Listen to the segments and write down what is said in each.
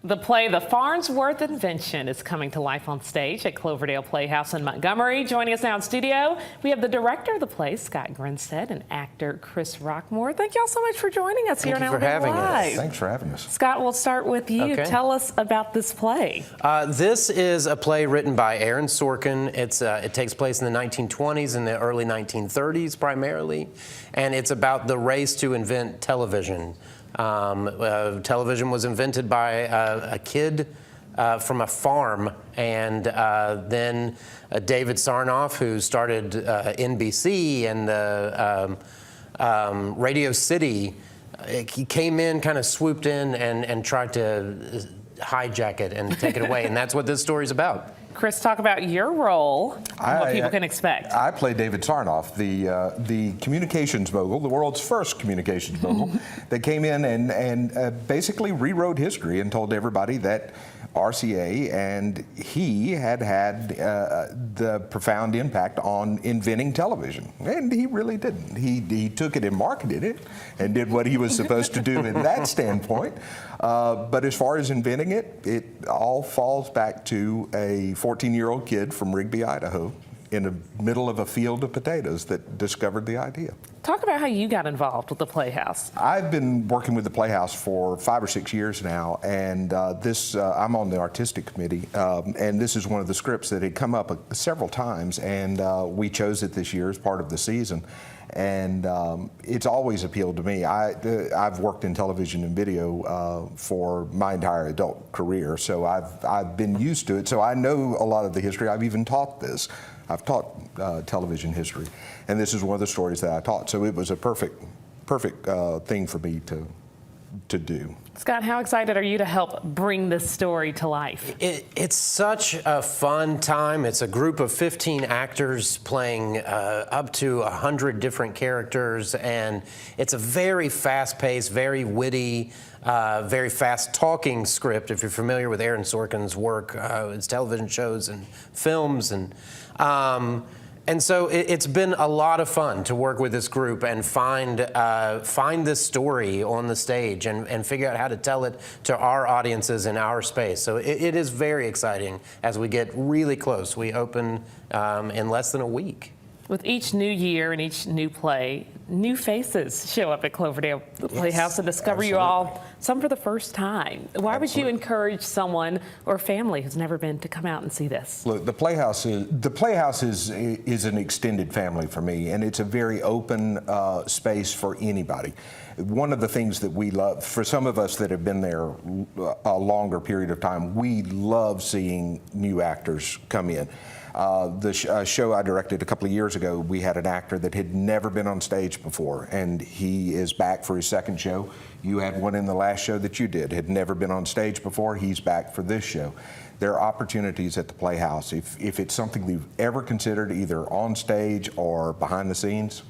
The play The Farnsworth Invention is coming to life on stage at Cloverdale Playhouse in Montgomery. Joining us now in studio, we have the director of the play, Scott Grinstead, and actor Chris Roquemore. Thank you all so much for joining us here on Alabama Live. Thank you for having us. Thanks for having us. Scott, we'll start with you. Okay. Tell us about this play. This is a play written by Aaron Sorkin. It takes place in the 1920s and the early 1930s primarily, and it's about the race to invent television. Television was invented by a kid from a farm, and then David Sarnoff, who started NBC and Radio City, he came in, kind of swooped in and tried to hijack it and take it away, and that's what this story's about. Chris, talk about your role and what people can expect. I play David Sarnoff, the communications mogul, the world's first communications mogul, that came in and basically rewrote history and told everybody that RCA and he had the profound impact on inventing television. And he really didn't. He took it and marketed it and did what he was supposed to do in that standpoint. But as far as inventing it, it all falls back to a 14-year-old kid from Rigby, Idaho, in the middle of a field of potatoes that discovered the idea. Talk about how you got involved with the Playhouse. I've been working with the Playhouse for 5 or 6 years now, and I'm on the artistic committee, and this is one of the scripts that had come up several times, and we chose it this year as part of the season. And it's always appealed to me. I've worked in television and video for my entire adult career, so I've been used to it. So I know a lot of the history. I've even taught this. I've taught television history, and this is one of the stories that I taught. So it was a perfect thing for me to do. Scott, how excited are you to help bring this story to life? It's such a fun time. It's a group of 15 actors playing up to 100 different characters, and it's a very fast-paced, very witty, very fast-talking script. If you're familiar with Aaron Sorkin's work, his television shows and films, and so it's been a lot of fun to work with this group and find this story on the stage and figure out how to tell it to our audiences in our space. So it is very exciting as we get really close. We open in less than a week. With each new year and each new play, new faces show up at Cloverdale Playhouse and discover you all, some for the first time. Why would you encourage someone or family who's never been to come out and see this? Look, the Playhouse is an extended family for me, and it's a very open space for anybody. One of the things that we love, for some of us that have been there a longer period of time, we love seeing new actors come in. The show I directed a couple of years ago, we had an actor that had never been on stage before, and he is back for his second show. You had one in the last show that you did, had never been on stage before. He's back for this show. There are opportunities at the Playhouse. If it's something you've ever considered, either on stage or behind the scenes,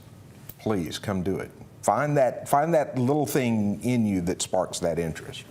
please come do it. Find that little thing in you that sparks that interest.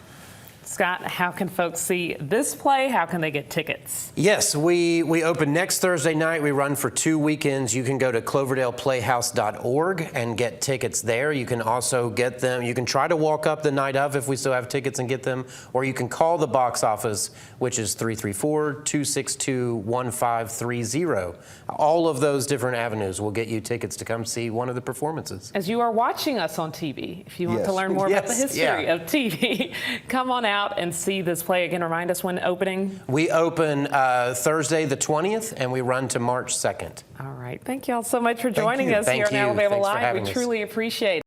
Scott, how can folks see this play? How can they get tickets? Yes, we open next Thursday night. We run for 2 weekends. You can go to cloverdaleplayhouse.org and get tickets there. You can also get them. You can try to walk up the night of if we still have tickets and get them, or you can call the box office, which is 334-262-1530. All of those different avenues will get you tickets to come see one of the performances. As you are watching us on TV, if you want to learn more about the history of TV, come on out and see this play. Again, remind us when opening. We open Thursday the 20th, and we run to March 2nd. All right. Thank you all so much for joining us here on Alabama Live. We truly appreciate it.